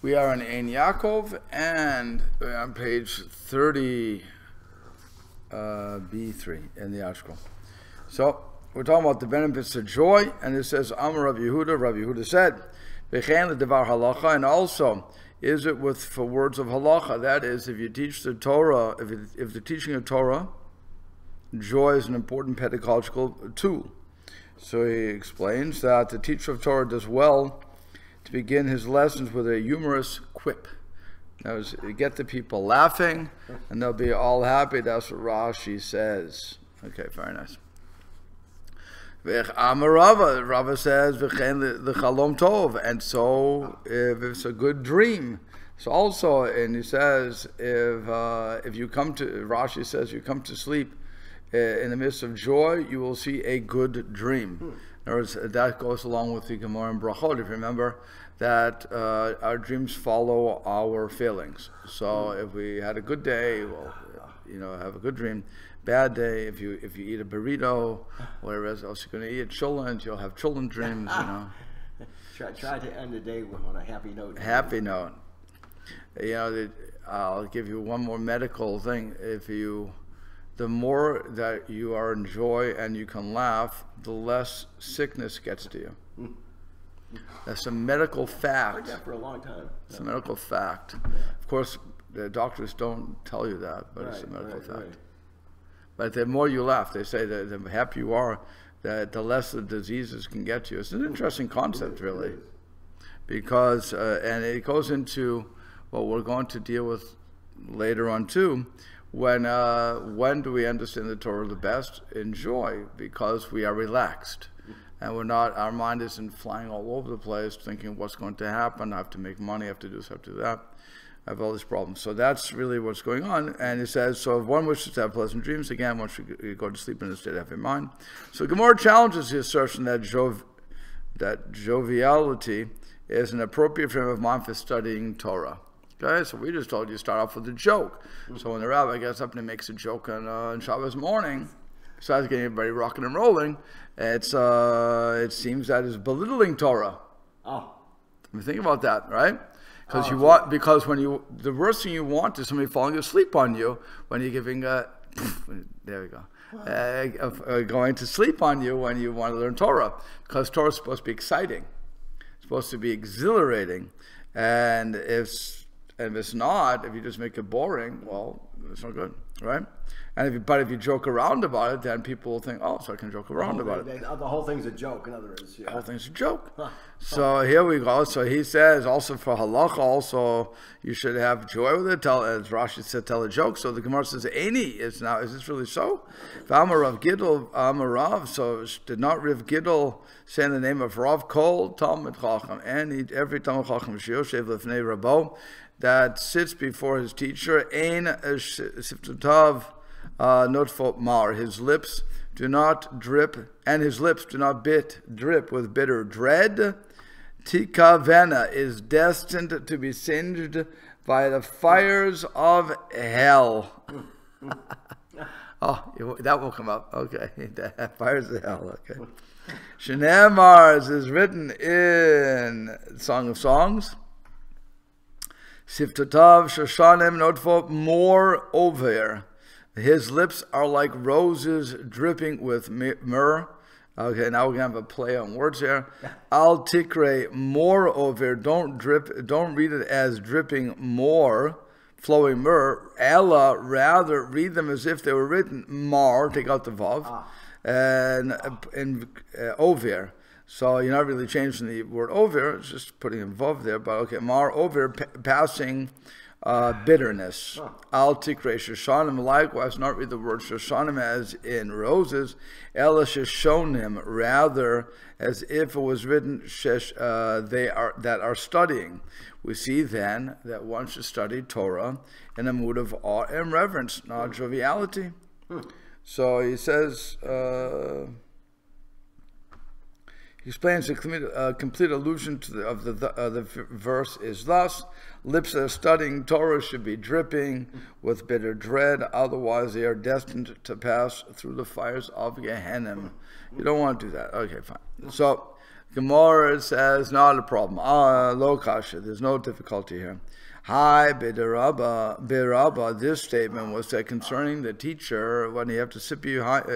We are in Yaakov, and we're on page 30, B3 in the article. So we're talking about the benefits of joy, and it says, Amar Rav Yehuda. Rav Yehuda said, "V'chein ledavar halacha," and also is it for words of halacha? That is, if you teach the Torah, if the teaching of Torah, joy is an important pedagogical tool. So he explains that the teacher of Torah does well to begin his lessons with a humorous quip. That is, get the people laughing, and they'll be all happy. That's what Rashi says. Okay, very nice. Rava says, the chalom tov, and so if it's a good dream. So also, and he says, if you come to, Rashi says, you come to sleep in the midst of joy, you will see a good dream. In other words, that goes along with the Gemara and Brachot. If you remember that our dreams follow our feelings. So if we had a good day, well, have a good dream. Bad day, if you eat a burrito, whatever else you're going to eat, children, you'll have children dreams. Try to end the day on a happy note. Happy note. I'll give you one more medical thing. The more that you are in joy and you can laugh, the less sickness gets to you. That's a medical fact. I've heard that for a long time. It's a medical fact. Of course, the doctors don't tell you that, but it's a medical fact. Right. But the more you laugh, they say that the happier you are, that the less the diseases can get to you. It's an interesting concept, really, because and it goes into what we're going to deal with later on too. When do we understand the Torah the best? In joy, because we are relaxed. And our mind isn't flying all over the place thinking what's going to happen, I have to make money, I have to do this, I have to do that. I have all these problems. So that's really what's going on. And he says, so if one wishes to have pleasant dreams, again, one should go to sleep in a state of happy mind. So Gemara challenges the assertion that joviality is an appropriate frame of mind for studying Torah. Okay, so we just told you start off with a joke. So when the rabbi gets up and he makes a joke on Shabbos morning, besides getting everybody rocking and rolling, it seems that is belittling Torah. Oh, I mean, think about that, right? Because the worst thing you want is somebody falling asleep on you when you're giving there we go, going to sleep on you when you want to learn Torah, because Torah is supposed to be exciting, it's supposed to be exhilarating, and if it's not, if you just make it boring, well, it's not good, right? And if you joke around about it, then people will think, oh, so I can joke around about it. The whole thing's a joke, in other words. Yeah. The whole thing's a joke. So here we go. So he says, also for halacha, also you should have joy with it. As Rashi said, tell a joke. So the Gemara says, Eini, is this really so? V'amar Rav Gidl, Amar Rav, so did not Rav Gidl say in the name of Rav Kol, Talmud Chacham, and every Talmud Chacham, Sheyoshev Lefnei Rabo, that sits before his teacher, Ein Siftutav, Notfot Mar, his lips do not drip, and his lips do not drip with bitter dread. Tikavena is destined to be singed by the fires of hell. Oh, that will come up. Okay, the fires of hell. Okay. Shenemar is written in Song of Songs. Siftotav Shoshanim Notfot more over. His lips are like roses dripping with myrrh. Okay, now we're going to have a play on words here. Al tikre, moreover, don't read it as dripping more, flowing myrrh. Ella, rather read them as if they were written mar, take out the vav, and over. So you're not really changing the word over, it's just putting a vav there, but okay, mar over, passing bitterness. Al tikre shoshanim, likewise, not read the word shoshanim as in roses, ela shoshonim, rather as if it was written that are studying. We see then that one should study Torah in a mood of awe and reverence, not joviality. So he says, he explains the complete allusion to the verse is thus: lips that are studying Torah should be dripping with bitter dread, otherwise they are destined to pass through the fires of Gehenna. You don't want to do that. Okay, fine. So Gemara says, not a problem. Lo kasha, there's no difficulty here. Hi, Birabba, this statement was said concerning the teacher when he have to sit behind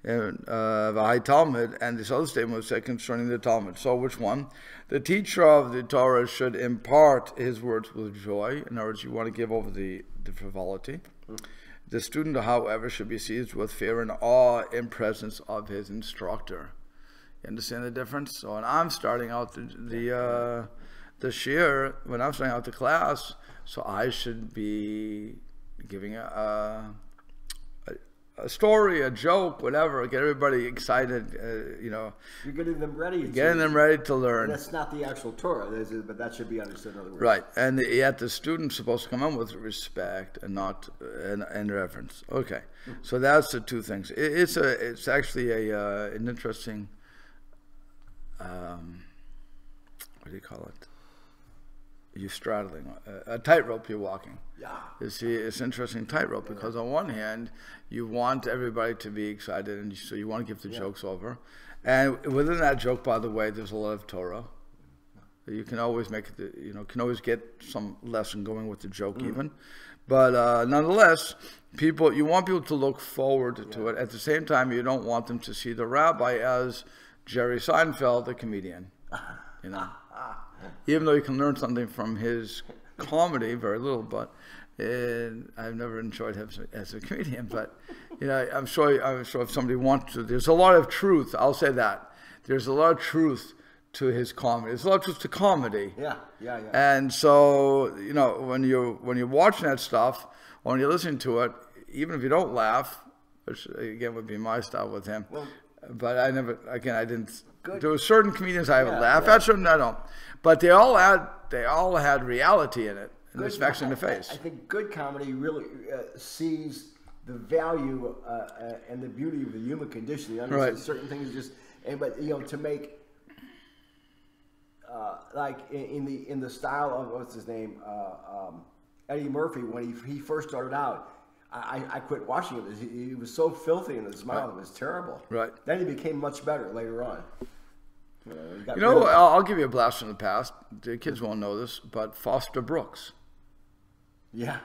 the Talmud, and this other statement was said concerning the Talmud. So which one? The teacher of the Torah should impart his words with joy. In other words, you want to give over the frivolity. The student, however, should be seized with fear and awe in presence of his instructor. You understand the difference? So when I'm starting out the shiur, when I'm starting out the class, so I should be giving a story, a joke, whatever, get everybody excited, You're getting them ready. Getting them ready to learn. And that's not the actual Torah, but that should be understood in other words. Right, and yet the student's supposed to come in with respect and not and reverence. Okay, so that's the two things. It's actually an interesting, what do you call it? You're straddling a tightrope. You're walking. Yeah. You see, it's interesting tightrope because on one hand, you want everybody to be excited, and so you want to give the jokes over. And within that joke, by the way, there's a lot of Torah. You can always make it. Can always get some lesson going with the joke even. But nonetheless, you want people to look forward to it. At the same time, you don't want them to see the rabbi as Jerry Seinfeld, the comedian. Even though you can learn something from his comedy, very little, but I've never enjoyed him as a comedian. But I'm sure if somebody wants to, there's a lot of truth. I'll say that there's a lot of truth to his comedy. There's a lot of truth to comedy. Yeah. And so when you're watching that stuff, or when you're listening to it, even if you don't laugh, which again would be my style with him, but I didn't. Good. There were certain comedians I would laugh at, certain I don't. But they all had reality in it, and it smacks in the face. I think good comedy really sees the value and the beauty of the human condition. You understand certain things but to make like in the style of what's his name, Eddie Murphy when he first started out. I quit watching him. He was so filthy in his smile. It was terrible. Right. Then he became much better later on. I'll give you a blast from the past. The kids won't know this, but Foster Brooks. Yeah.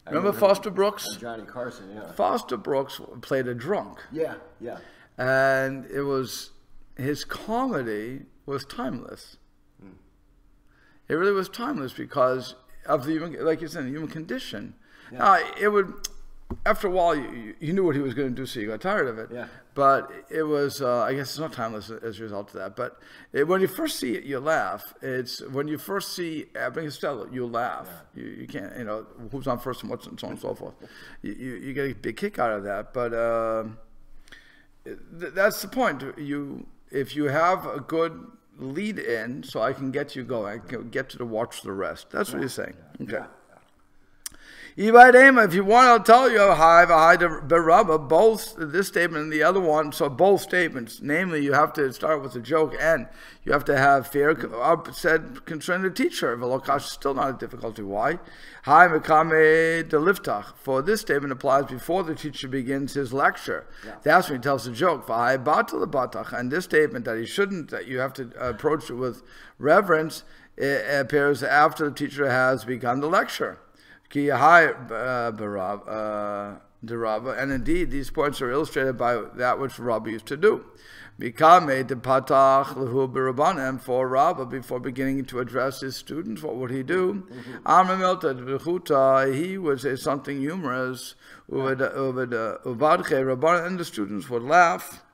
Remember Foster Brooks? Johnny Carson, yeah. Foster Brooks played a drunk. Yeah. And his comedy was timeless. It really was timeless because of the human, like you said, the human condition. Yeah. After a while, you knew what he was going to do, so you got tired of it. Yeah. But it was, I guess it's not timeless as a result of that. But when you first see it, you laugh. It's when you first see Abbott and Costello, you laugh. Yeah. You can't, who's on first and what's and so on and so forth. You get a big kick out of that. But that's the point. If you have a good lead in, so I can get you going, I can get you to watch the rest. That's what he's saying. Okay. Yeah. If you want, I'll tell you, both this statement and the other one, so both statements, namely, you have to start with a joke and you have to have fear said concerning the teacher. Velokash is still not a difficulty. Why? For this statement applies before the teacher begins his lecture. Yeah. That's when he tells the joke. And this statement that you have to approach it with reverence, it appears after the teacher has begun the lecture. And indeed, these points are illustrated by that which Rabbi used to do. For Rabbi, before beginning to address his students, what would he do? He would say something humorous, and the students would laugh.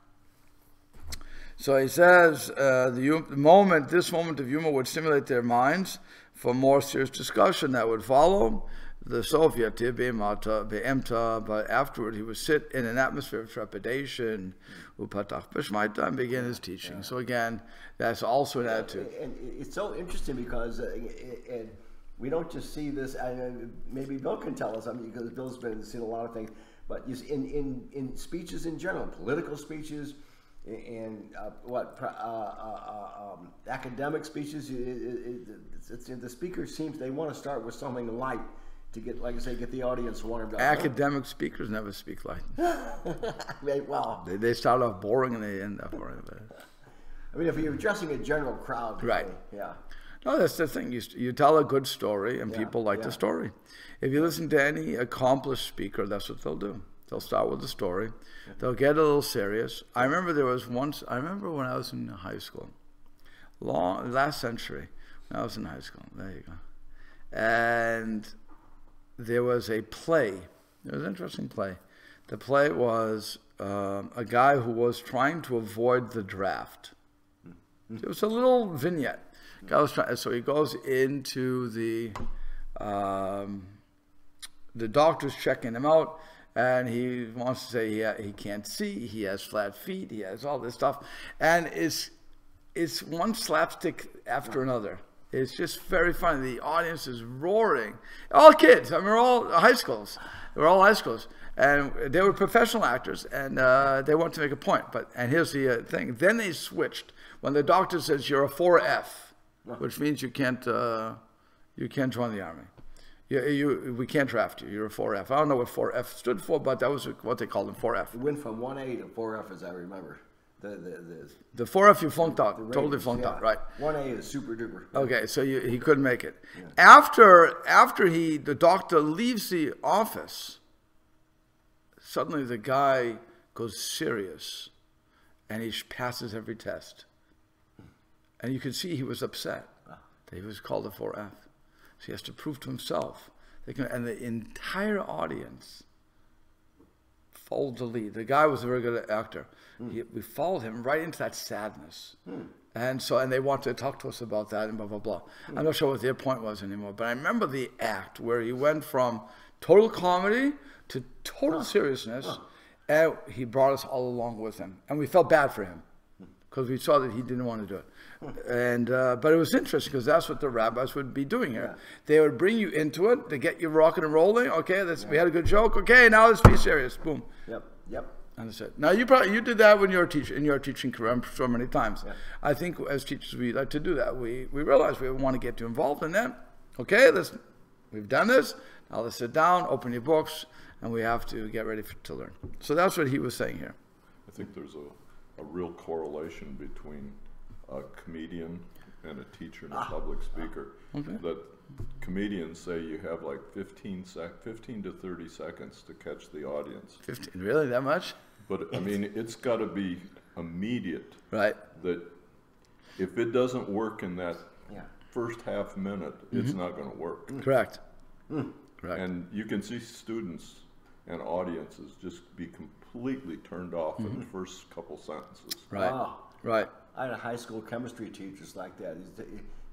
So he says, this moment of humor would stimulate their minds for more serious discussion that would follow. The Soviet, but afterward he would sit in an atmosphere of trepidation, and begin his teaching. Yeah. So again, that's also an attitude. And it's so interesting because we don't just see this. Maybe Bill can tell us. Because Bill's been seeing a lot of things, but in speeches in general, political speeches, and academic speeches, the speaker seems they want to start with something light. To get, like I say, get the audience warmed up. Academic speakers never speak light. Well, they start off boring and they end up boring. I mean, if you're addressing a general crowd, Right. Yeah. No, that's the thing. You tell a good story, and people like the story. If you listen to any accomplished speaker, that's what they'll do. They'll start with the story. They'll get a little serious. I remember there was once. I remember when I was in high school, last century, when I was in high school. There you go. And there was a play. It was an interesting play. The play was a guy who was trying to avoid the draft. It was a little vignette. Guy was trying, so he goes into the doctor's checking him out, and he wants to say he can't see, he has flat feet, he has all this stuff, and it's one slapstick after another. It's just very funny. The audience is roaring. All kids. I mean, we're all high schools. We're all high schools. And they were professional actors, and they wanted to make a point. And here's the thing. Then they switched. When the doctor says you're a 4F, which means you can't join the army. We can't draft you. You're a 4F. I don't know what 4F stood for, but that was what they called them, 4F. It went from 1A to 4F, as I remember. The 4F you flunked out, totally flunked out, right? 1A is super duper. Okay, so he couldn't make it. Yeah. After the doctor leaves the office, suddenly the guy goes serious, and he passes every test. And you could see he was upset that he was called a 4F. So he has to prove to himself. And the entire audience followed the lead. The guy was a very good actor. We followed him right into that sadness. And they wanted to talk to us about that and blah, blah, blah. I'm not sure what their point was anymore, but I remember the act where he went from total comedy to total seriousness, and he brought us all along with him. And we felt bad for him because we saw that he didn't want to do it. And but it was interesting because that's what the rabbis would be doing here. They would bring you into it to get you rocking and rolling. Okay, we had a good joke. Okay, now let's be serious. Boom. Yep. And that's it. Now you did that when you were in your teaching career. I'm sure many times. Yeah. I think as teachers we like to do that. We realize we want to get you involved in that. Okay, we've done this. Now let's sit down, open your books, and we have to get ready to learn. So that's what he was saying here. I think there's a real correlation between a comedian and a teacher and a public speaker. Okay. That comedians say you have like 15 to 30 seconds to catch the audience. 15, really, that much? But I mean, it's got to be immediate. Right. That if it doesn't work in that first half minute, it's not going to work. Correct. Correct. And you can see students and audiences just be completely turned off in the first couple sentences. Right. Right. I had a high school chemistry teacher like that.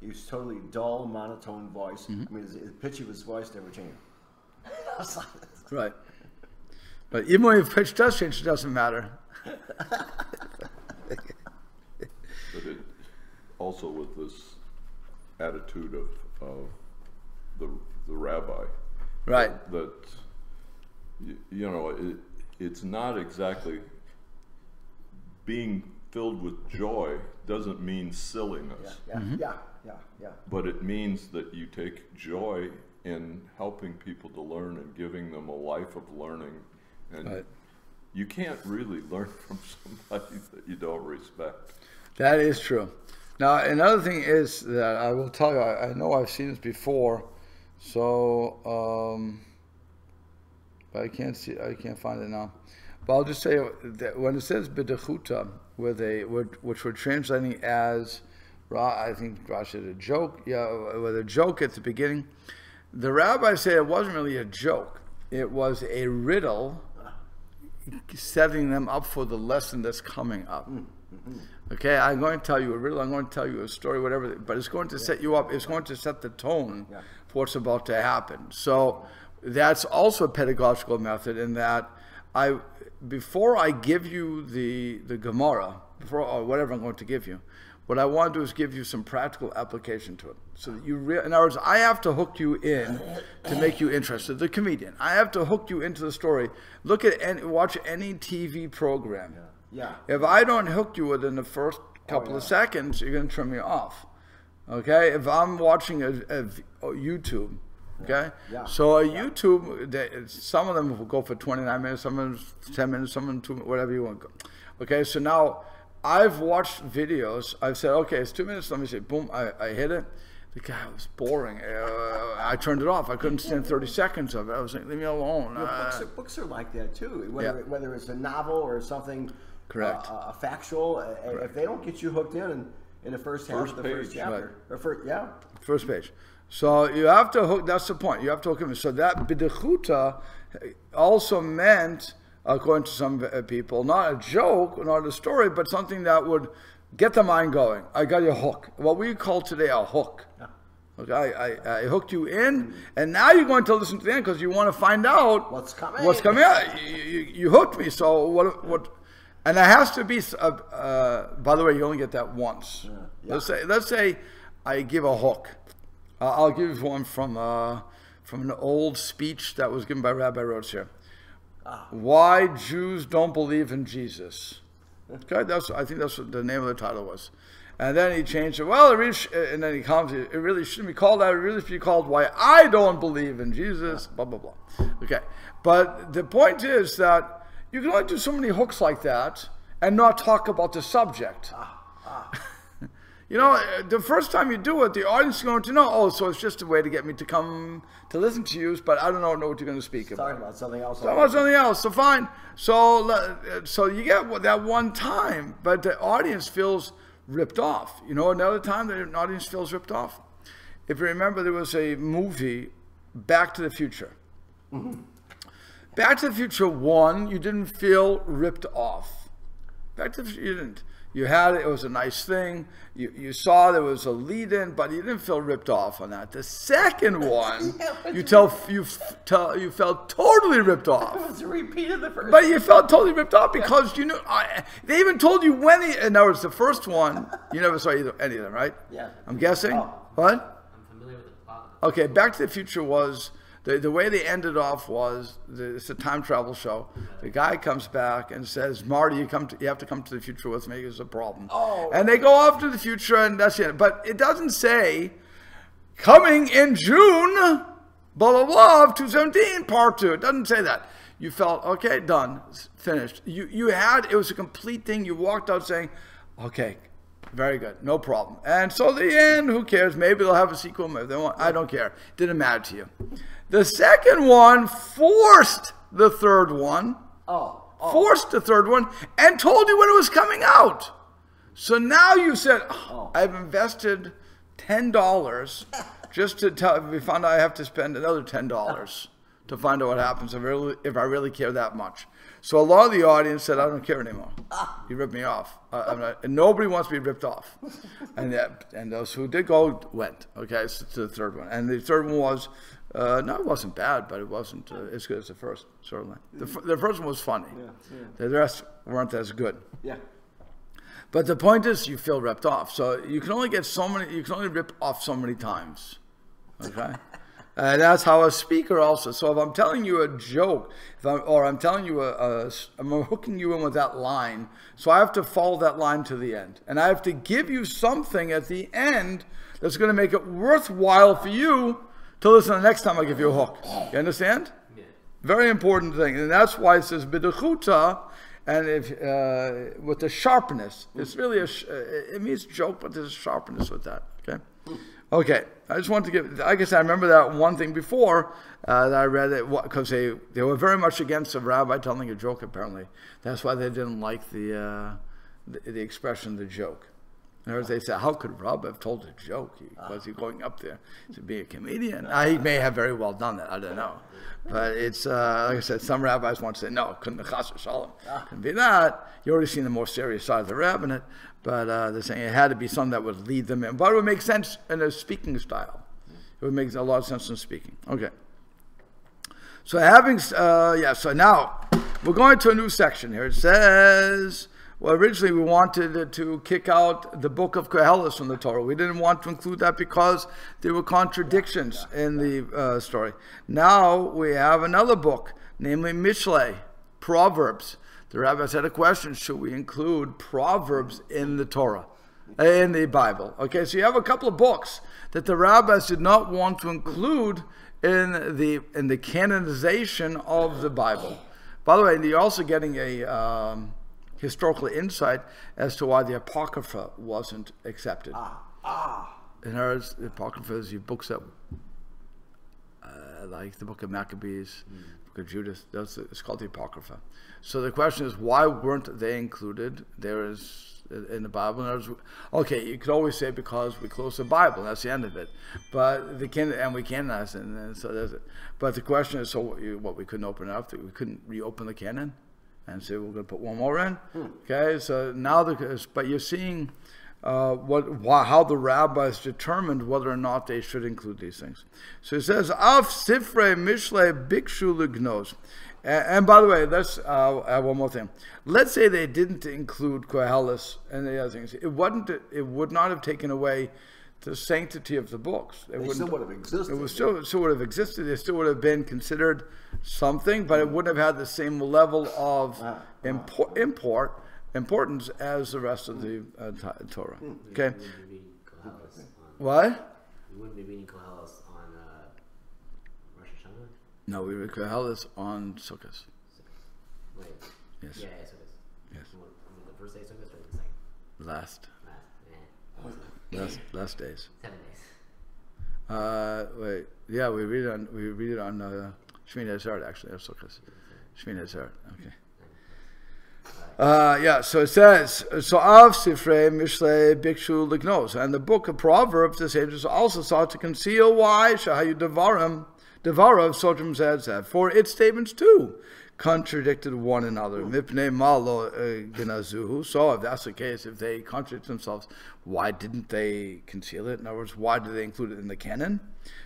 He was totally dull, monotone voice. I mean, the pitch of his voice never changed. Right. But even when your pitch does change, it doesn't matter. But it also with this attitude of the rabbi, right? That you know, it's not exactly being filled with joy doesn't mean silliness. Yeah. But it means that you take joy in helping people to learn and giving them a life of learning. And you can't really learn from somebody that you don't respect. That is true. Now, another thing is that I will tell you, I know I've seen this before, so but I can't find it now. But I'll just say that when it says b'dechuta, which we're translating as, I think Rashi said a joke, with a joke at the beginning. The rabbis say it wasn't really a joke. It was a riddle setting them up for the lesson that's coming up. Okay, I'm going to tell you a riddle, I'm going to tell you a story, whatever, but it's going to set you up, it's going to set the tone for what's about to happen. So that's also a pedagogical method in that before I give you the Gemara, or whatever I'm going to give you, what I want to do is give you some practical application to it. So that in other words, I have to hook you in to make you interested. The comedian, I have to hook you into the story. Watch any TV program. If I don't hook you within the first couple of seconds, you're going to turn me off. Okay? If I'm watching a YouTube, okay? So a YouTube, some of them will go for 29 minutes, some of them 10 minutes, some of them 2 minutes, whatever you want. Okay? So now I've watched videos. I've said, okay, it's 2 minutes. Let me see. Boom, I hit it. The guy was boring. I turned it off. I couldn't stand 30 seconds of it. I was like, leave me alone. Books are like that too. Whether it's a novel or something, correct, a factual. Correct. If they don't get you hooked in the first half of the first chapter, right. First page. So you have to hook. That's the point. You have to hook him. So that bidechuta also meant, according to some people, not a joke, not a story, but something that would get the mind going. I got you a hook. What we call today a hook. Okay, I hooked you in, and now you're going to listen to the end because you want to find out what's coming. What's coming out? You hooked me. So what? And it has to be. By the way, you only get that once. Yeah. Let's say I give a hook. I'll give one from an old speech that was given by Rabbi Rhodes here. Why Jews don't believe in Jesus. Okay, I think that's what the name of the title was. And then he changed it. Well, and then he comes. It really shouldn't be called that. It really should be called "Why I Don't Believe in Jesus." Blah blah blah. Okay, but the point is that you can only do so many hooks like that and not talk about the subject. You know, the first time you do it, the audience is going to know. Oh, so it's just a way to get me to come to listen to you, but I don't know what you're going to speak about. Talking about something else. Talking about something else. So fine. So you get that one time, but the audience feels ripped off. You know, another time the audience feels ripped off. If you remember, there was a movie, Back to the Future. Mm-hmm. Back to the Future 1, you didn't feel ripped off. Back to the Future, you didn't. You had it, it was a nice thing. You saw there was a lead-in, but you didn't feel ripped off on that. The second one, you felt totally ripped off. It was a repeat of the first. But you felt totally ripped off because you knew. They even told you when. In other words, the first one, you never saw any of them, right? Yeah. I'm guessing. Oh. What? I'm familiar with the plot. Okay, Back to the Future was. The way they ended off was, it's a time travel show. The guy comes back and says, Marty, you have to come to the future with me, there's a problem. Oh. And they go off to the future, and that's it. But it doesn't say, coming in June, blah, blah, blah, of 2017, part 2. It doesn't say that. You felt, okay, done, finished. It was a complete thing. You walked out saying, okay, very good, no problem. And so the end, who cares? Maybe they'll have a sequel, maybe they won't. I don't care. Didn't matter to you. The second one forced the third one. Forced the third one and told you when it was coming out. So now you said, I've invested $10 just to tell. We found out I have to spend another $10 to find out what happens if I really care that much. So a lot of the audience said, I don't care anymore. You ripped me off. And nobody wants to be ripped off. And those who did go went. Okay, so to the third one. And the third one was, no, it wasn't bad, but it wasn't as good as the first, certainly. The first one was funny. The rest weren't as good. Yeah. But the point is, you feel ripped off. So you can only rip off so many times. Okay? And that's how a speaker also. So if I'm telling you a joke, I'm telling you I'm hooking you in with that line, so I have to follow that line to the end. And I have to give you something at the end that's going to make it worthwhile for you to listen the next time I give you a hook. You understand? Yeah. Very important thing. And that's why it says bidechuta, and with the sharpness. It's really it means joke, but there's a sharpness with that. Okay? Okay, I just want to give, I guess I remember that one thing before that I read it, because they were very much against a rabbi telling a joke, apparently. That's why they didn't like the expression, the joke. In other words, they said, how could a rabbi have told a joke? Was he going up there to be a comedian? He may have very well done that, I don't know. But it's, like I said, some rabbis want to say, no, couldn't be chas v'shalom. Couldn't be that. You already seen the more serious side of the rabbinate. But they're saying it had to be something that would lead them in. But it would make sense in a speaking style. It would make a lot of sense in speaking. Okay. So so now we're going to a new section here. It says, well, originally we wanted to kick out the book of Koheles from the Torah. We didn't want to include that because there were contradictions in the story. Now we have another book, namely Mishlei, Proverbs. The rabbis had a question, should we include Proverbs in the Torah, in the Bible? Okay, so you have a couple of books that the rabbis did not want to include in the canonization of the Bible. By the way, you're also getting a historical insight as to why the Apocrypha wasn't accepted. In other words, the Apocrypha is your books that, like the book of Maccabees, book of Judith, it's called the Apocrypha. So the question is, why weren't they included? There is in the Bible. In other words, okay, you could always say because we close the Bible, that's the end of it. But we canonize it, and so there's it. But the question is, so what we couldn't open it up? We couldn't reopen the canon and say we're going to put one more in. Okay, so now but you're seeing how the rabbis determined whether or not they should include these things. So it says, "Af sifrei mishle bikshu lignos." And by the way, let's add one more thing. Let's say they didn't include Koheles and the other things. It would not have taken away the sanctity of the books. They still would have existed. It was still would have existed. It still would have been considered something, but it wouldn't have had the same level of importance as the rest of the Torah. Okay. What? You wouldn't be reading Koheles on Rosh Hashanah? No, we read Koheles on Sukkot. Wait. Yes. Yeah, Sukkot. Yes. The first day of Sukkot or the second? Last. Yeah. Last days. 7 days. Wait. Yeah, we read it on Shmini Atzeret, actually, or Sukkot. Shmini Atzeret. Okay. Yeah, so it says, so Av Sifrei Mishle Bikshu Lignos, and the book of Proverbs, the sages also sought to conceal why Shahayu Devarav Sotrim says that, for its statements too contradicted one another. Mipnei Malo Genazuhu. So if that's the case, if they contradict themselves, why didn't they conceal it? In other words, why did they include it in the canon?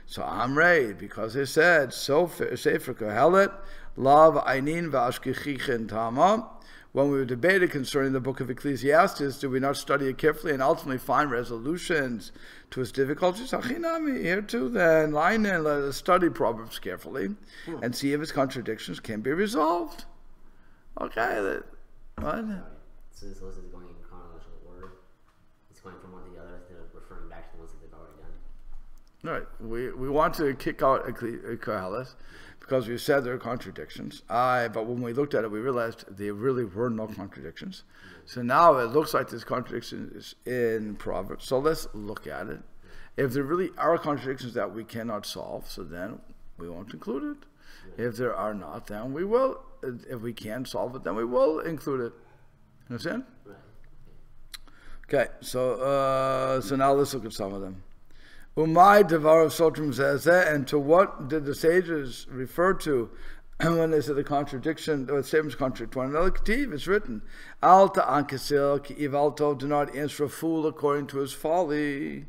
So Amrei, because they said, so Sefer Kohelet, Lav Einin V'Ashkechichin Tama. When we were debated concerning the book of Ecclesiastes, did we not study it carefully and ultimately find resolutions to its difficulties? Here too, then, line in, let us study Proverbs carefully and see if its contradictions can be resolved. Okay, what? So this list is going in chronological order. It's going from one to the other instead of referring back to the ones that they've already done. All right, we want to kick out Koheles, because we said there are contradictions. But when we looked at it, we realized there really were no contradictions. So now it looks like there's contradictions in Proverbs. So let's look at it. If there really are contradictions that we cannot solve, so then we won't include it. If there are not, then we will. If we can solve it, then we will include it. Understand? Right. Okay, so now let's look at some of them. Umay Devar of Sotrim says that, and to what did the sages refer to when they said the contradiction, the statements contradict one another? Ketiv, it's written, Alta Ankesil ki Ivalto, do not answer a fool according to his folly.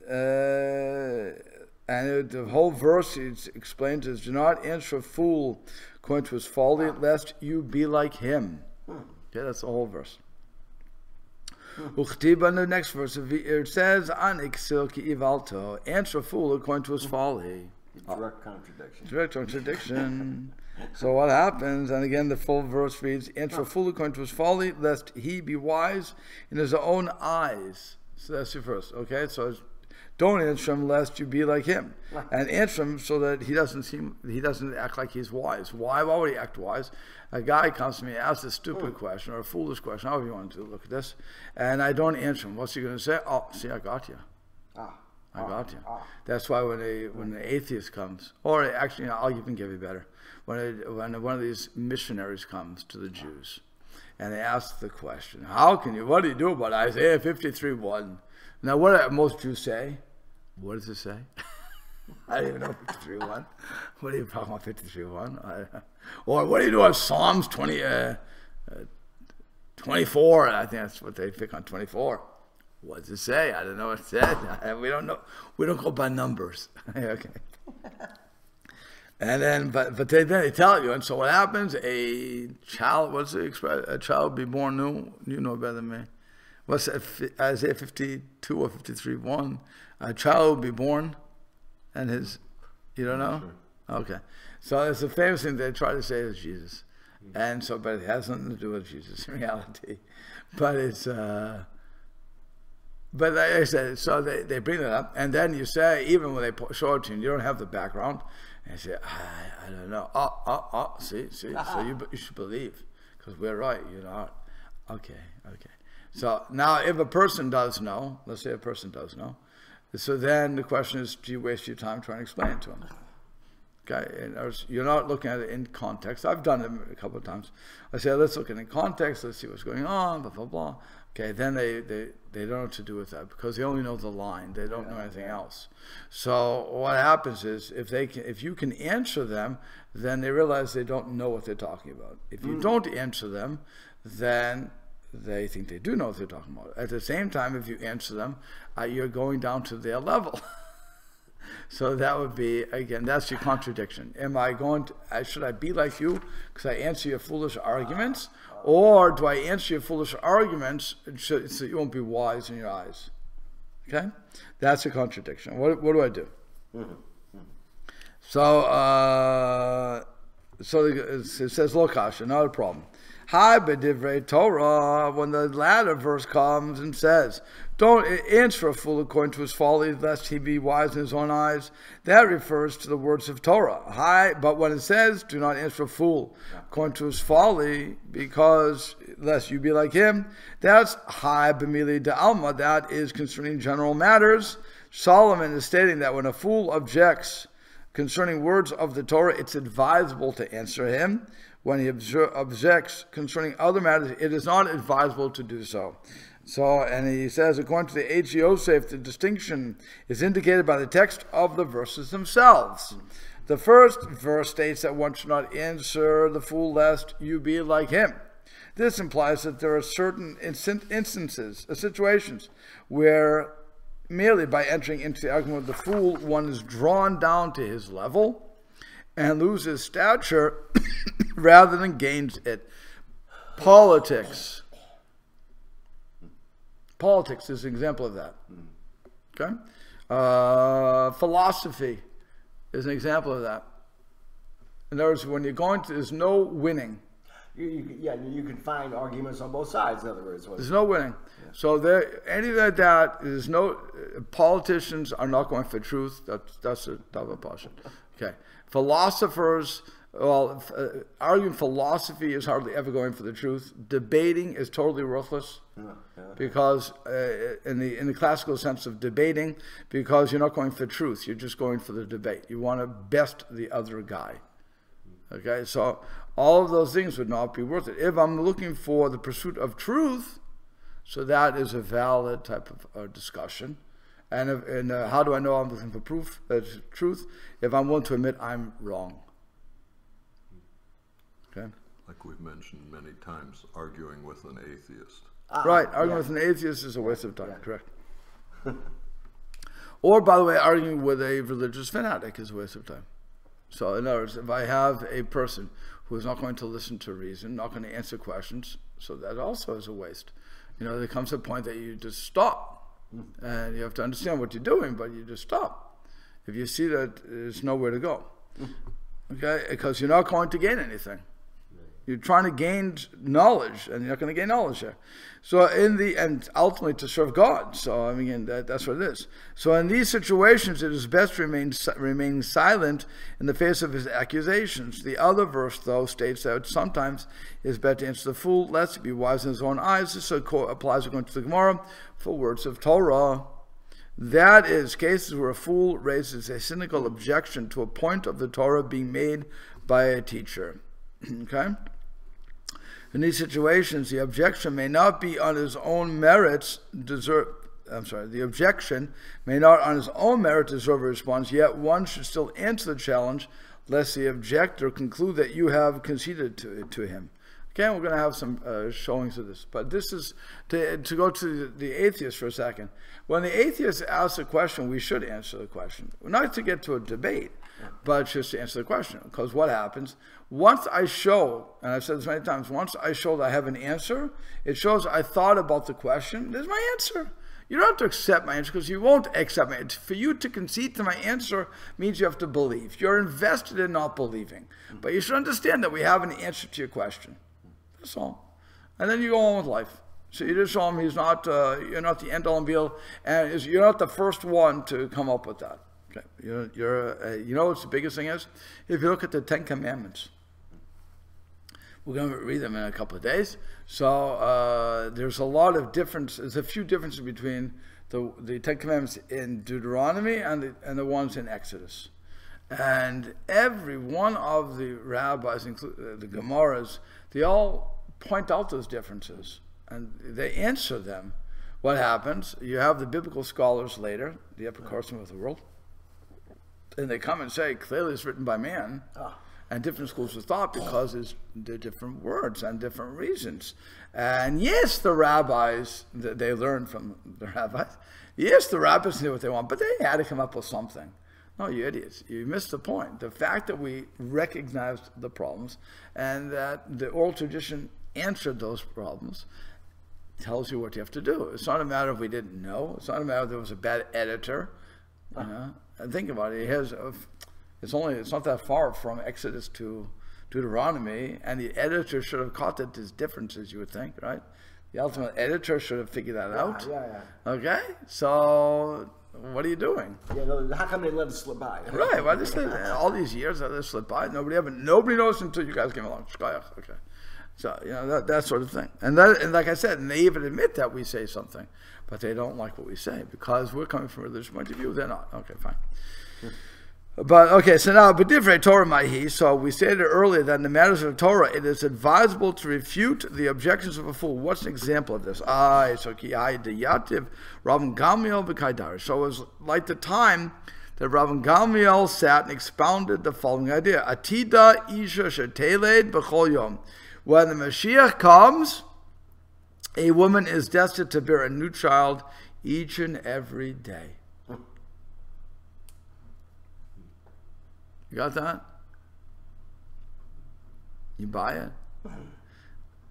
And the whole verse explains is, do not answer a fool according to his folly, lest you be like him. Okay, that's the whole verse. In the next verse, it says, "Anixil ki ivalto," answer a fool according to his folly. Direct contradiction. Direct contradiction. So what happens? And again, the full verse reads, "Answer a fool according to his folly, lest he be wise in his own eyes." So that's your first. Okay, so don't answer him lest you be like him, and answer him so that he doesn't act like he's wise. Why would he act wise? A guy comes to me, asks a stupid question or a foolish question, however you want to look at this, and I don't answer him. What's he going to say? Oh, see, I got you. I got you. That's why when an atheist comes, or actually, I'll even give you better. When one of these missionaries comes to the Jews, and they ask the question, what do you do about Isaiah 53:1? Now, what do most Jews say? What does it say? I don't even know 53:1. What are you talking about 53:1? Or what do you do on Psalms 24? I think that's what they pick on 24. What does it say? I don't know what it says. We don't know. We don't go by numbers. Okay. And then, but then they tell you. And so what happens? A child. What's the expression? A child will be born new. You know better than me. What's that? Isaiah 52 or 53:1? A child will be born, and you don't know? Sure. Okay. So it's a famous thing they try to say is Jesus. And so, but it has nothing to do with Jesus in reality. But it's, but like I said, so they bring it up, and then you say, even when they show it to you, you don't have the background, and you say, I don't know. See, so you should believe, because we're right, you're not. Okay. So now if a person does know, let's say a person does know, so then the question is, do you waste your time trying to explain it to them? Okay, and you're not looking at it in context. I've done it a couple of times. I say, let's look at it in context, let's see what's going on, blah, blah, blah. Okay, then they don't know what to do with that because they only know the line. They don't know anything else. So what happens is if you can answer them, then they realize they don't know what they're talking about. If you don't answer them, then they think they do know what they're talking about. At the same time, if you answer them, you're going down to their level. So that would be, again, that's your contradiction. Am I going to, should I be like you because I answer your foolish arguments? Or do I answer your foolish arguments so you won't be wise in your eyes? Okay? That's a contradiction. What do I do? So it says, Lokasha, not a problem. Hi, b'divrei Torah, when the latter verse comes and says, don't answer a fool according to his folly, lest he be wise in his own eyes. That refers to the words of Torah. Hi, but when it says, do not answer a fool according to his folly, because lest you be like him, that's hi b'mili de'alma, that is concerning general matters. Solomon is stating that when a fool objects concerning words of the Torah, it's advisable to answer him. When he objects concerning other matters, it is not advisable to do so. So, and he says, according to the H. Yosef, the distinction is indicated by the text of the verses themselves. The first verse states that one should not answer the fool lest you be like him. This implies that there are certain instances, situations, where merely by entering into the argument with the fool, one is drawn down to his level and loses stature rather than gains it. Politics is an example of that. Okay? Philosophy is an example of that. In other words, when you're going to, there's no winning. You can find arguments on both sides, in other words. There's no winning. Yeah. So anything like that, there's no, politicians are not going for truth. That's a double passion. Okay. Philosophers, arguing philosophy is hardly ever going for the truth. Debating is totally worthless because in the classical sense of debating, because you're not going for truth, you're just going for the debate. You want to best the other guy. Okay, so all of those things would not be worth it. If I'm looking for the pursuit of truth, so that is a valid type of discussion. And how do I know I'm looking for truth? If I'm willing to admit I'm wrong. Okay. Like we've mentioned many times, arguing with an atheist. Right, arguing with an atheist is a waste of time, correct. Or, by the way, arguing with a religious fanatic is a waste of time. So, in other words, if I have a person who is not going to listen to reason, not going to answer questions, so that also is a waste. You know, there comes a point that you just stop. And you have to understand what you're doing, but you just stop. If you see that there's nowhere to go. Okay? Because you're not going to gain anything. You're trying to gain knowledge, and you're not going to gain knowledge there. So and ultimately to serve God. So, I mean, that's what it is. So in these situations, it is best to remain silent in the face of his accusations. The other verse, though, states that sometimes it is better to answer the fool, lest he be wise in his own eyes. This applies according to the Gemara for words of Torah. That is, cases where a fool raises a cynical objection to a point of the Torah being made by a teacher. Okay? In these situations, the objection may not be on his own merits the objection may not on his own merit deserve a response, yet one should still answer the challenge, lest the objector conclude that you have conceded to him. Okay, we're going to have some showings of this. But this is, to go to the atheist for a second. When the atheist asks a question, we should answer the question. Not to get to a debate, but just to answer the question. Because what happens, once I show, and I've said this many times, once I show that I have an answer, it shows I thought about the question, there's my answer. You don't have to accept my answer because you won't accept my answer. For you to concede to my answer means you have to believe. You're invested in not believing. But you should understand that we have an answer to your question. That's all. And then you go on with life. So you just show him he's not, you're not the end all and be all, and you're not the first one to come up with that. Okay. You know what the biggest thing is? If you look at the Ten Commandments, We're going to read them in a couple of days. So there's a lot of difference. There's a few differences between the Ten Commandments in Deuteronomy and the ones in Exodus. And every one of the rabbis, including the Gemaras, they all point out those differences and they answer them. What happens? You have the biblical scholars later, the Epicurus of the world, and they come and say clearly it's written by man. And different schools of thought because they're different words and different reasons. And yes, the rabbis, they learned from the rabbis. Yes, the rabbis knew what they want, but they had to come up with something. No, you idiots. You missed the point. The fact that we recognized the problems and that the oral tradition answered those problems tells you what you have to do. It's not a matter of we didn't know. It's not a matter of there was a bad editor. You know? And think about it. It's not that far from Exodus to Deuteronomy, and the editor should have caught that there's differences, you would think, right? The ultimate editor should have figured that out. Yeah. Okay? So, what are you doing? Yeah, no, how come they let it slip by? Right, well, all these years that it slipped by, nobody noticed until you guys came along. Okay. So, that sort of thing. And like I said, and they even admit that we say something, but they don't like what we say because we're coming from a religious point of view. They're not. Okay, fine. But okay, so now, but different Torah mahi. So we stated earlier that in the matters of Torah, it is advisable to refute the objections of a fool. What's an example of this? So Rabban Gamliel v'Kaidar. So it was like the time that Rabban Gamliel sat and expounded the following idea: Atida isha sheteled b'chol yom. When the Mashiach comes, a woman is destined to bear a new child each and every day. You got that? You buy it?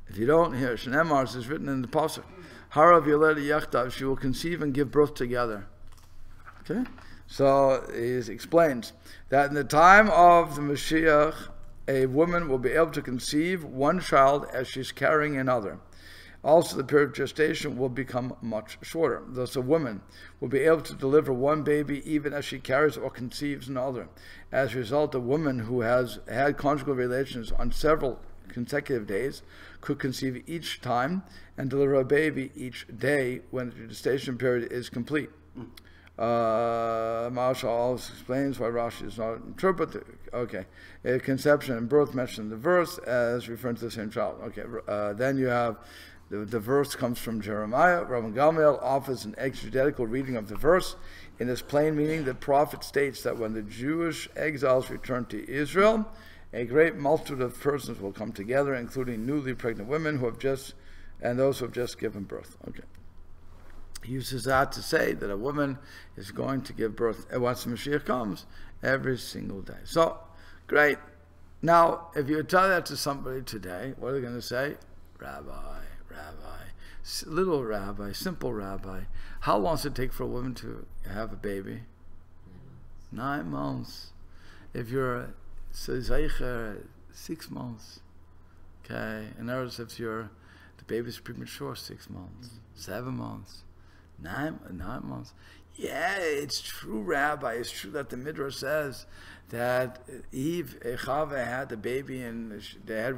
If you don't, here, Shneimar is written in the Pasuk. Harav Yoled Yachdav, she will conceive and give birth together. Okay? So he explains that in the time of the Mashiach, a woman will be able to conceive one child as she's carrying another. Also, the period of gestation will become much shorter. Thus, a woman will be able to deliver one baby even as she carries or conceives another. As a result, a woman who has had conjugal relations on several consecutive days could conceive each time and deliver a baby each day when the gestation period is complete. Marsha also explains why Rashi does not interpret conception and birth mentioned in the verse as referring to the same child. Then you have the verse comes from Jeremiah. Rabban Gamliel offers an exegetical reading of the verse. In its plain meaning, the prophet states that when the Jewish exiles return to Israel, a great multitude of persons will come together, including newly pregnant women and those who have just given birth. He uses that to say that a woman is going to give birth once the Mashiach comes every single day. So, great. Now, if you tell that to somebody today, what are they going to say? Rabbi, little rabbi, simple rabbi. How long does it take for a woman to have a baby? 9 months. If you're Zeicher, 6 months. Okay. In other words, if the baby's premature, 6 months, 7 months. 9 months. Yeah, it's true, Rabbi. It's true that the Midrash says that Chava had the baby and they had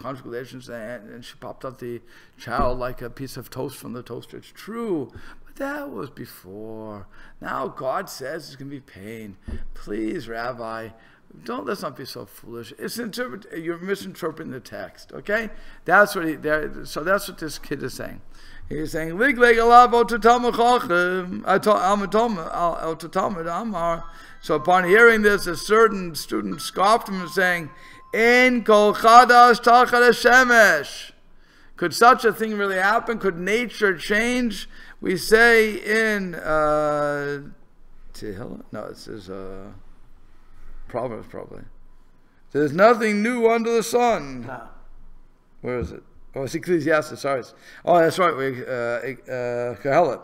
conjugal relations and she popped out the child like a piece of toast from the toaster. It's true, but that was before. Now God says it's going to be pain. Please, Rabbi, let's not be so foolish. You're misinterpreting the text. Okay, that's what that's what this kid is saying. He's saying, so upon hearing this, a certain student scoffed him and saying, "En kol chadash tachar hashemesh." Could such a thing really happen? Could nature change? We say in Tehillah? No, it says Proverbs probably. There's nothing new under the sun. Where is it? Oh, it's Ecclesiastes, sorry. Oh, that's right, Kohelet.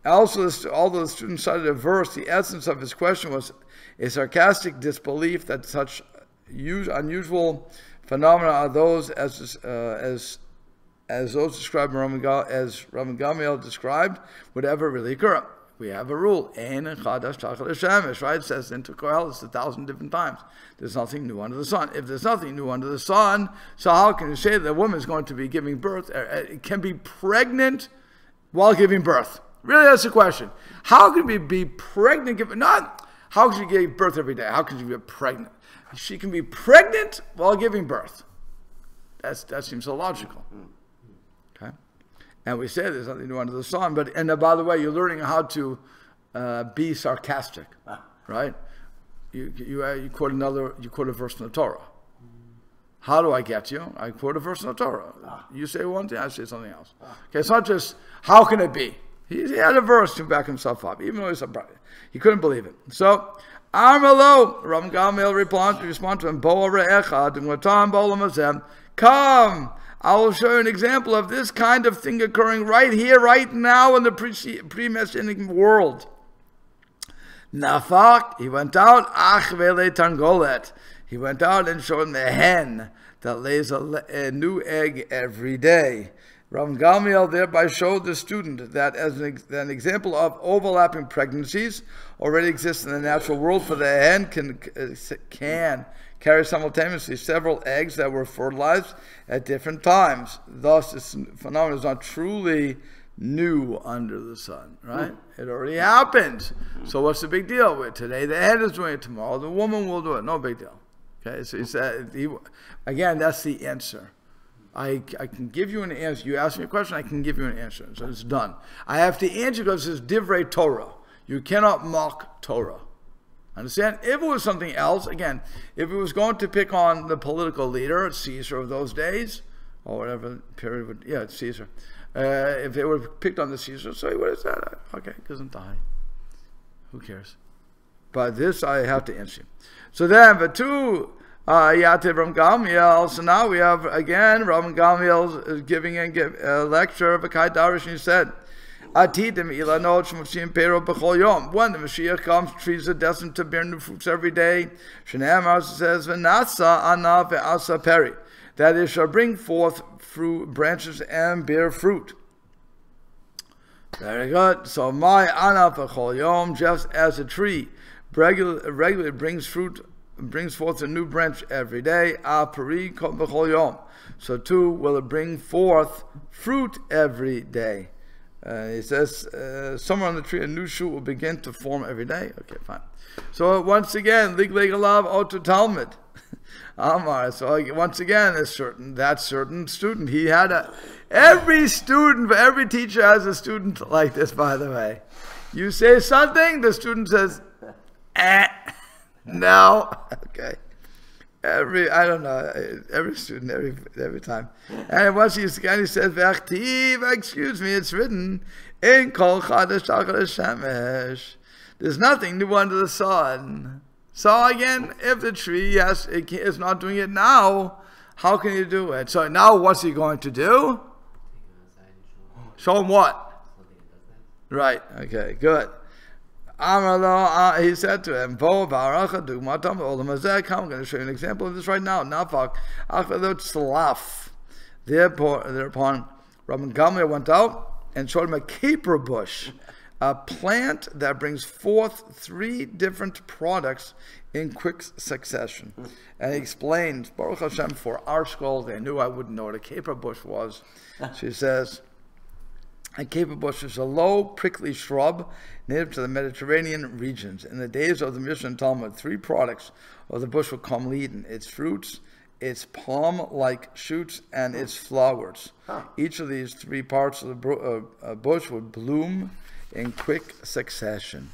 Also, although the student cited a verse, the essence of his question was a sarcastic disbelief that such unusual phenomena are those as those described as Rabban Gamliel described would ever really occur. we have a rule. Ein chadash tachal hashemesh, right? It says into Koheles 1,000 different times. There's nothing new under the sun. If there's nothing new under the sun, so how can you say that a woman is going to be giving birth, can be pregnant while giving birth? Really, that's the question. How can we be pregnant? How can she give birth every day? How can she be pregnant? She can be pregnant while giving birth. That seems illogical. Okay, and we say there's nothing new under the sun. But by the way, you're learning how to be sarcastic, right? You quote a verse in the Torah. How do I get you? I quote a verse in the Torah. You say one thing, I say something else. Okay, it's not just how can it be. He had a verse to back himself up, even though he couldn't believe it. So, Armalo, Ram Gamil respond to him, come, I will show you an example of this kind of thing occurring right here, right now in the pre-messianic world. Nafak, he went out, achvele tangolet. He went out and showed him a hen that lays a new egg every day. Rav Gamliel thereby showed the student that as an example of overlapping pregnancies already exists in the natural world, for the hen can carry simultaneously several eggs that were fertilized at different times. Thus, this phenomenon is not truly new under the sun, right? It already happened. So what's the big deal? Today the hen is doing it, tomorrow the woman will do it. No big deal. Okay, so he said, again, that's the answer. I can give you an answer. You ask me a question, I can give you an answer. So it's done. I have to answer because it's divrei Torah. You cannot mock Torah. Understand? If it was something else, again, if it was going to pick on the political leader, Caesar of those days, or whatever period, it's Caesar. If they were picked on the Caesar, say, what is that? Okay, doesn't die. Who cares? But this I have to answer. So then, the two Yativ Ram Gamliel. So now we have again Ram Gamliel giving a lecture of a Kai Darish, and he said, when the Mashiach comes, trees are destined to bear new fruits every day. Shneimar says, "V'nasa ana ve'asa peri," that it shall bring forth fruit, branches, and bear fruit. Very good. So my ana v'chol yom, just as a tree regularly brings forth a new branch every day. A peri v'chol yom. So too will it bring forth fruit every day. He says, somewhere on the tree, a new shoot will begin to form every day. Okay, fine. So once again, Lig Legalav Otu Talmud. Amar. So once again, that certain student, he had every teacher has a student like this, by the way. You say something, the student says, no. Okay. Every student, every time. And once he says, excuse me, it's written, in kol chadash tachal hashemesh. There's nothing new under the sun. So again, if the tree is not doing it now, how can you do it? So now what's he going to do? Show him what? Right, okay, good. He said to him, I'm going to show you an example of this right now. Thereupon, Rabbi Gamliel went out and showed him a caper bush, a plant that brings forth 3 different products in quick succession. And he explained, Baruch Hashem, for our school, they knew I wouldn't know what a caper bush was. She says, a caper bush is a low, prickly shrub native to the Mediterranean regions. In the days of the Mishnah and Talmud, 3 products of the bush would come leading: its fruits, its palm-like shoots, and its flowers. Each of these 3 parts of the bush would bloom in quick succession.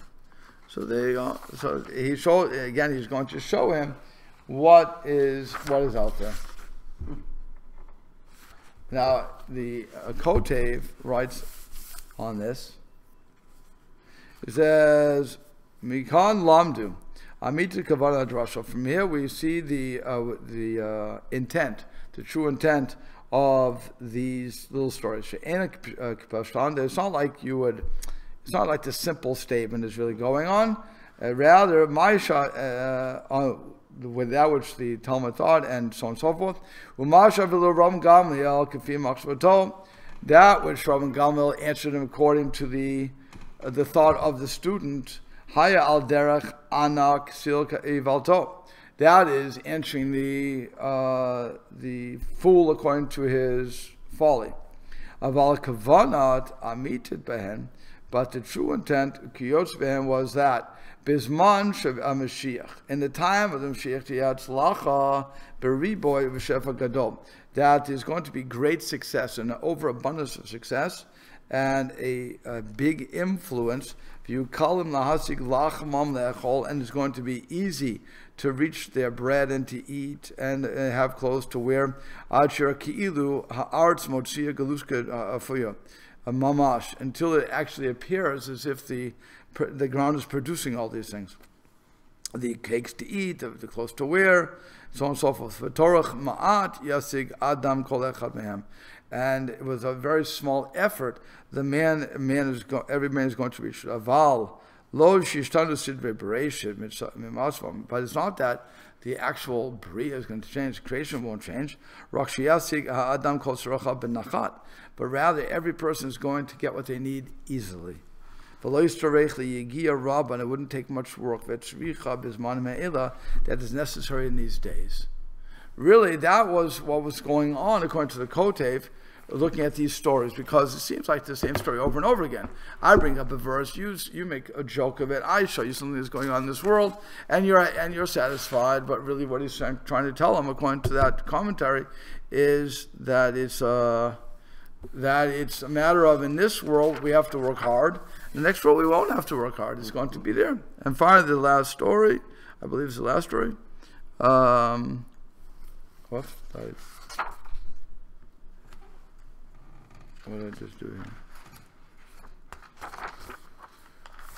So there you go. So he's going to show him what is out there. Now, the Kotev writes on this. It says, Mikan Lamdu, Amita Kavana Drasha. From here we see the intent, the true intent of these little stories. It's not like it's not like the simple statement is really going on. Rather, Maisha, with that which the Talmud thought, and so on and so forth. That which Rabbi Gamliel answered him according to the the thought of the student, Haya al derech anak silka ivalto. That is answering the fool according to his folly. Aval kavanat amitit behen, but the true intent kiyotz behen was that bisman shev Mashiach, in the time of the Mashiach, tiyatzlacha beriboy v'shefa gadol, that there's going to be great success and an overabundance of success and a big influence. You call him lahasig lachmam le'echol, and it's going to be easy to reach their bread and to eat and have clothes to wear. Ad ki'ilu ha'aretz motzia galuska afuya mamash, until it actually appears as if the ground is producing all these things. The cakes to eat, the clothes to wear, so on and so forth. V'torach ma'at yasig adam kol echad mehem. And it was a very small effort. Every man is going to reach aval lo shishtanu sidrei bereshit mitzvah. But it's not that the actual bria is going to change. Creation won't change. Rak sheyasig ha'adam kol tzaracha b'nachat. But rather, every person is going to get what they need easily. V'lo yistarech liyigia rab, and it wouldn't take much work. V'tzricha b'zman me'ela, that is necessary in these days. Really, that was what was going on according to the Kotev, looking at these stories, because it seems like the same story over and over again. I bring up a verse, you make a joke of it, I show you something that's going on in this world, and you're satisfied, but really what he's trying to tell them, according to that commentary, is that it's a matter of, in this world we have to work hard, in the next world we won't have to work hard, it's going to be there. And finally, the last story, I believe it's the last story, what did I just do here?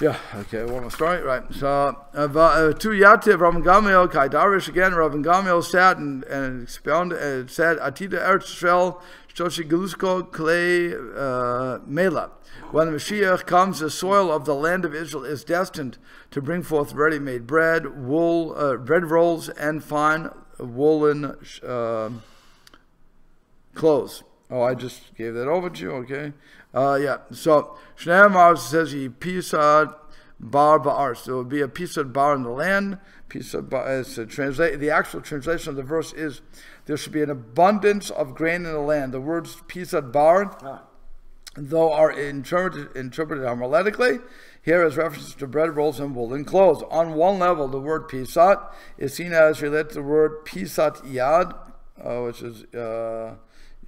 Yeah, okay, one more story, right. So, to Yativ, Rabban Gamliel, Kaidarish again, Rabban Gamliel sat and expounded and said, Atida Eretz Yisrael, Shoshi Gelusko Klei Mela. When the Mashiach comes, the soil of the land of Israel is destined to bring forth ready-made bread, wool, bread rolls, and fine woolen clothes. Oh, I just gave that over to you, okay? Yeah, so Shneimar says he pisad bar ba'ar. So it would be a pisad bar in the land. Pisad bar, the actual translation of the verse is, there should be an abundance of grain in the land. The words pisad bar, though are interpreted homiletically, here as references to bread rolls and woolen clothes. On one level, the word pisat is seen as related to the word pisat yad, which is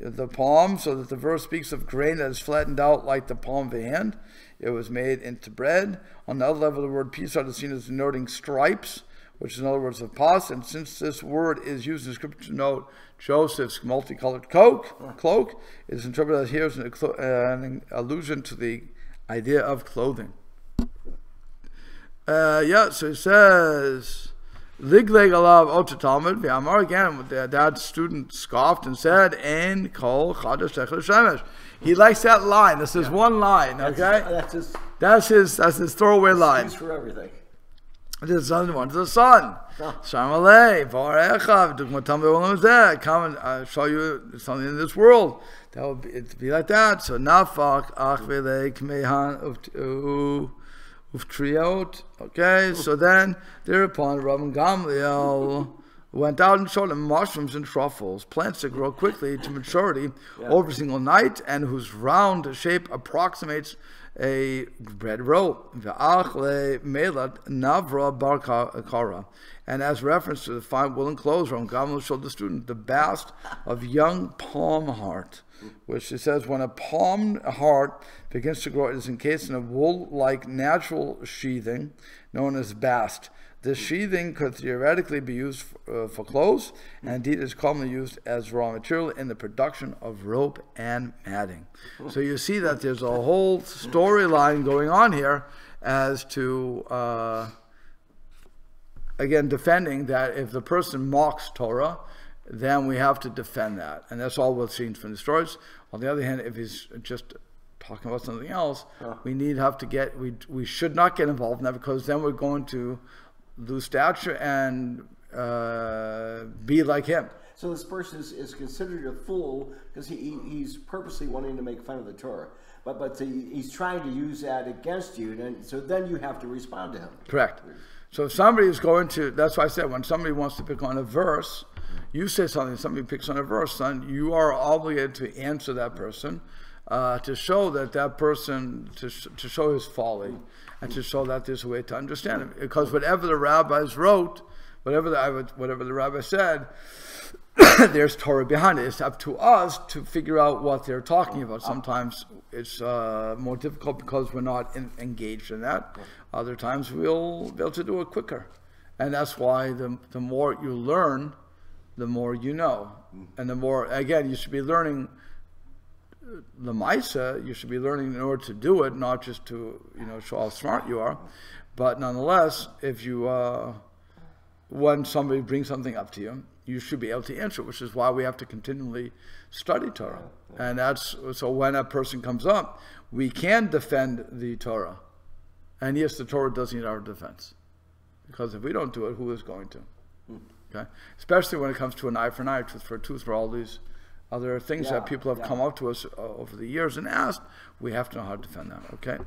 the palm, so that the verse speaks of grain that is flattened out like the palm of a hand. It was made into bread. On the other level, the word pisat is seen as denoting stripes, which is in other words of pas. And since this word is used in scripture to note Joseph's multicolored cloak, it is interpreted as here as an allusion to the idea of clothing. So it says, Ligleg alav ot Talmud v'amar, again, that student scoffed and said, "En kol chadash techel shemesh." He likes that line. This is one line, okay? That's his throwaway line. Excuse for everything. This other one, the sun. Shamalei, Varechav, come and show you something in this world. That would be like that. So nafak ach v'lei kmehan Uftriot. Okay, so then thereupon Rabban Gamliel went out and showed him mushrooms and truffles, plants that grow quickly to maturity over a single night, and whose round shape approximates a bread roll. Ve'achle melat navra bar kara. And as reference to the fine woolen clothes, Rabban Gamliel showed the student the bast of young palm heart, which it says, when a palm heart begins to grow, it is encased in a wool-like natural sheathing known as bast. This sheathing could theoretically be used for clothes, and indeed is commonly used as raw material in the production of rope and matting. So you see that there's a whole storyline going on here as to, again, defending that if the person mocks Torah, then we have to defend that. And that's all we've seen from the stories. On the other hand, if he's just talking about something else, we should not get involved in that, because then we're going to lose stature and be like him. So this person is considered a fool because he's purposely wanting to make fun of the Torah. But he's trying to use that against you, and so then you have to respond to him. Correct. So if somebody is going to, that's why I said when somebody wants to pick on a verse, you say something, somebody picks on a verse, then you are obligated to answer that person, to show that person, to show his folly, and to show that there's a way to understand it. Because whatever the rabbis wrote, whatever the rabbi said, there's Torah behind it. It's up to us to figure out what they're talking about. Sometimes it's more difficult because we're not engaged in that. Other times we'll be able to do it quicker. And that's why the more you learn, the more you know. And the more, again, you should be learning the Maisa, you should be learning in order to do it, not just to show how smart you are. But nonetheless, if you, when somebody brings something up to you, you should be able to answer, which is why we have to continually study Torah. And that's, so when a person comes up, we can defend the Torah. And yes, the Torah does need our defense. Because if we don't do it, who is going to? Okay? Especially when it comes to an eye for an eye, tooth for a tooth, for all these other things that people have come up to us over the years and asked, we have to know how to defend them. Okay?